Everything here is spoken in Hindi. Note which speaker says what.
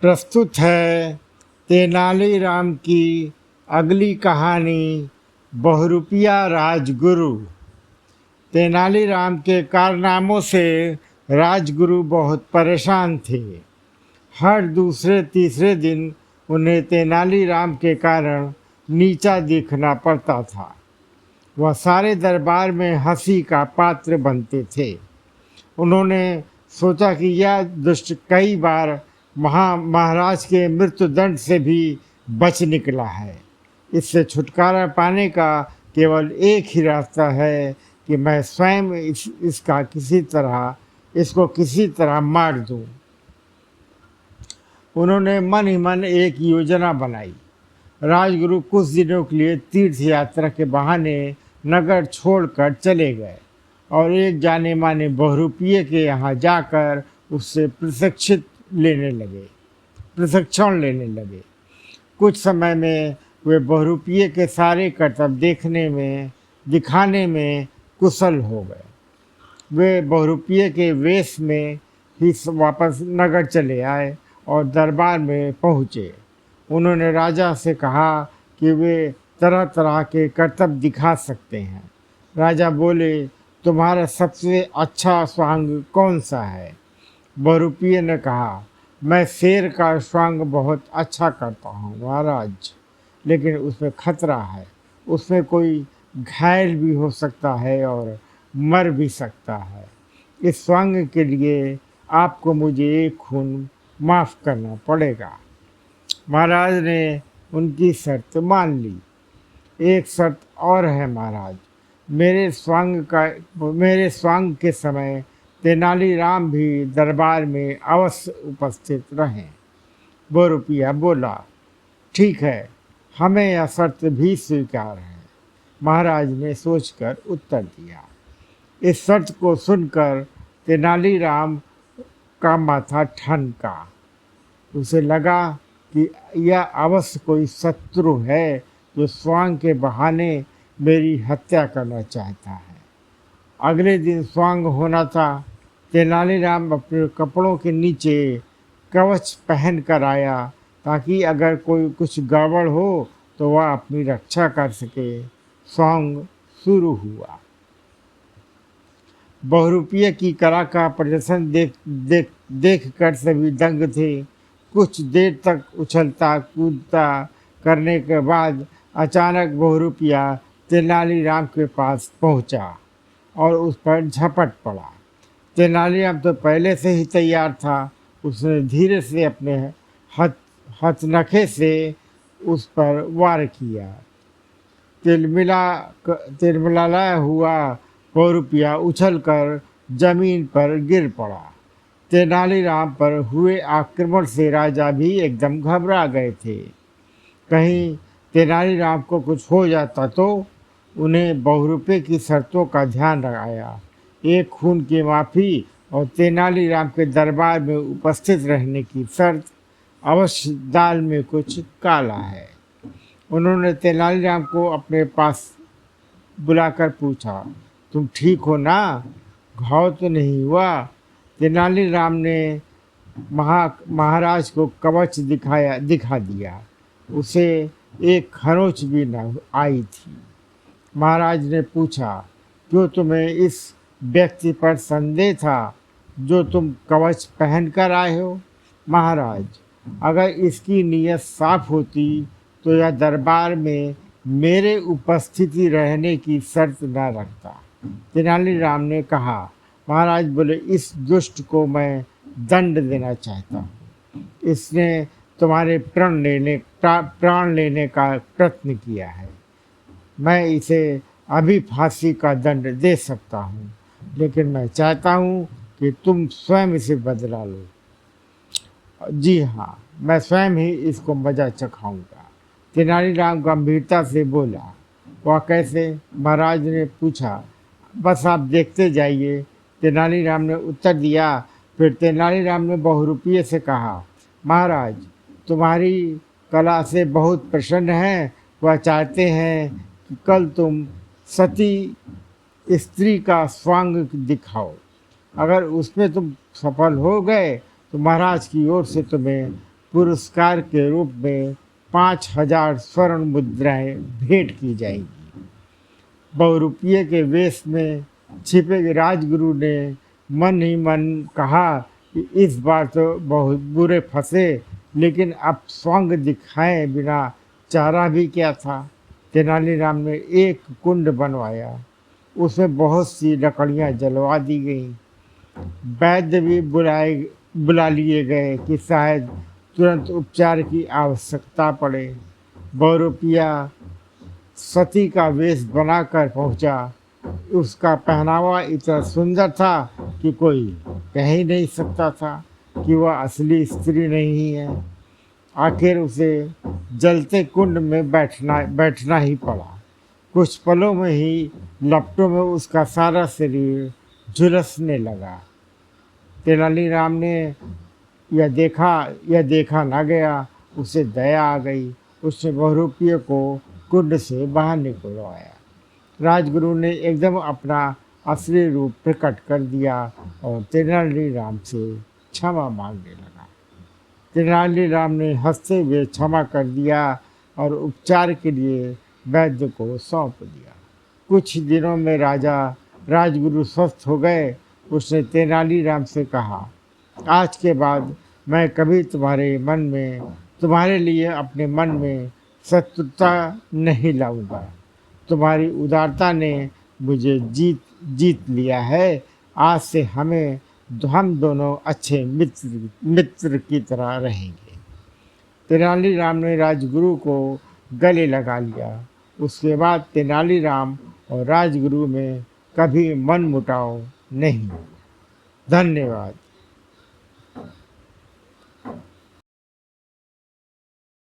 Speaker 1: प्रस्तुत है तेनालीराम की अगली कहानी बहुरूपिया राजगुरु। तेनालीराम के कारनामों से राजगुरु बहुत परेशान थे। हर दूसरे तीसरे दिन उन्हें तेनालीराम के कारण नीचा दिखना पड़ता था। वह सारे दरबार में हंसी का पात्र बनते थे। उन्होंने सोचा कि यह दुष्ट कई बार महाराज के मृत्युदंड से भी बच निकला है। इससे छुटकारा पाने का केवल एक ही रास्ता है कि मैं स्वयं इसको किसी तरह मार दूं। उन्होंने मन ही मन एक योजना बनाई। राजगुरु कुछ दिनों के लिए तीर्थ यात्रा के बहाने नगर छोड़कर चले गए और एक जाने माने बहुरूपिये के यहाँ जाकर उससे प्रशिक्षण लेने लगे। कुछ समय में वे बहुरूपिये के सारे करतब दिखाने में कुशल हो गए। वे बहुरूपिये के वेश में ही वापस नगर चले आए और दरबार में पहुँचे। उन्होंने राजा से कहा कि वे तरह तरह के करतब दिखा सकते हैं। राजा बोले, तुम्हारा सबसे अच्छा स्वांग कौन सा है? बहुरूपिये ने कहा, मैं शेर का स्वांग बहुत अच्छा करता हूँ महाराज, लेकिन उसमें खतरा है। उसमें कोई घायल भी हो सकता है और मर भी सकता है। इस स्वांग के लिए आपको मुझे एक खून माफ़ करना पड़ेगा। महाराज ने उनकी शर्त मान ली। एक शर्त और है महाराज, मेरे स्वांग के समय तेनालीराम भी दरबार में अवश्य उपस्थित रहें। बहुरूपिया बोला, ठीक है, हमें यह शर्त भी स्वीकार है। महाराज ने सोचकर उत्तर दिया। इस शर्त को सुनकर तेनालीराम का माथा ठनका। उसे लगा कि यह अवश्य कोई शत्रु है जो स्वांग के बहाने मेरी हत्या करना चाहता है। अगले दिन स्वांग होना था। तेनालीराम अपने कपड़ों के नीचे कवच पहन कर आया ताकि अगर कोई कुछ गड़बड़ हो तो वह अपनी रक्षा कर सके। स्वांग शुरू हुआ। बहुरूपिये की कला का प्रदर्शन देख कर सभी दंग थे। कुछ देर तक उछलता कूदता करने के बाद अचानक बहुरूपिया तेनालीराम के पास पहुंचा और उस पर झपट पड़ा। तेनालीराम तो पहले से ही तैयार था। उसने धीरे से अपने हथनखे से उस पर वार किया। तिलमिलाया हुआ बहुरूपिया उछलकर जमीन पर गिर पड़ा। तेनालीराम पर हुए आक्रमण से राजा भी एकदम घबरा गए थे। कहीं तेनालीराम को कुछ हो जाता तो। उन्हें बहुरूपये की शर्तों का ध्यान आया। एक खून की माफ़ी और तेनालीराम के दरबार में उपस्थित रहने की शर्त। अवश्य दाल में कुछ काला है। उन्होंने तेनालीराम को अपने पास बुलाकर पूछा, तुम ठीक हो ना? घाव तो नहीं हुआ? तेनालीराम ने महाराज को कवच दिखा दिया। उसे एक खरोंच भी न आई थी। महाराज ने पूछा, क्यों तुम्हें इस व्यक्ति पर संदेह था जो तुम कवच पहन कर आए हो? महाराज, अगर इसकी नीयत साफ होती तो यह दरबार में मेरे उपस्थिति रहने की शर्त न रखता। तेनालीराम ने कहा। महाराज बोले, इस दुष्ट को मैं दंड देना चाहता हूँ। इसने तुम्हारे प्राण लेने का प्रयत्न किया है। मैं इसे अभी फांसी का दंड दे सकता हूँ, लेकिन मैं चाहता हूँ कि तुम स्वयं इसे बदला लो। जी हाँ, मैं स्वयं ही इसको मजा चखाऊंगा। तेनालीराम गंभीरता से बोला। वह कैसे? महाराज ने पूछा। बस आप देखते जाइए, तेनालीराम ने उत्तर दिया। फिर तेनालीराम ने बहुरूपिये से कहा, महाराज, तुम्हारी कला से बहुत प्रसन्न हैं। वह चाहते हैं कि कल तुम सती स्त्री का स्वांग दिखाओ। अगर उसमें तुम सफल हो गए तो महाराज की ओर से तुम्हें पुरस्कार के रूप में 5,000 स्वर्ण मुद्राएं भेंट की जाएंगी। बहुरूपिये के वेश में छिपे राजगुरु ने मन ही मन कहा कि इस बार तो बहुत बुरे फंसे, लेकिन अब स्वांग दिखाए बिना चारा भी क्या था। तेनालीराम ने एक कुंड बनवाया, उसमें बहुत सी लकड़ियां जलवा दी गईं। वैद्य भी बुला लिए गए कि शायद तुरंत उपचार की आवश्यकता पड़े। बहुरूपिया सती का वेश बनाकर पहुंचा। उसका पहनावा इतना सुंदर था कि कोई कह ही नहीं सकता था कि वह असली स्त्री नहीं है। आखिर उसे जलते कुंड में बैठना ही पड़ा। कुछ पलों में ही लपटों में उसका सारा शरीर झुलसने लगा। तेनालीराम ने यह देखा ना गया। उसे दया आ गई। उसने बहुरूपिये को कुंड से बाहर निकलवाया। राजगुरु ने एकदम अपना असली रूप प्रकट कर दिया और तेनालीराम से क्षमा मांगने लगा। तेनालीराम ने हंसते हुए क्षमा कर दिया और उपचार के लिए वैद्य को सौंप दिया। कुछ दिनों में राजगुरु स्वस्थ हो गए। उसने तेनालीराम से कहा, आज के बाद मैं कभी तुम्हारे लिए अपने मन में शत्रुता नहीं लाऊंगा। तुम्हारी उदारता ने मुझे जीत लिया है। आज से हम दोनों अच्छे मित्र की तरह रहेंगे। तेनालीराम ने राजगुरु को गले लगा लिया। उसके बाद तेनालीराम और राजगुरु में कभी मनमुटाव नहीं। धन्यवाद।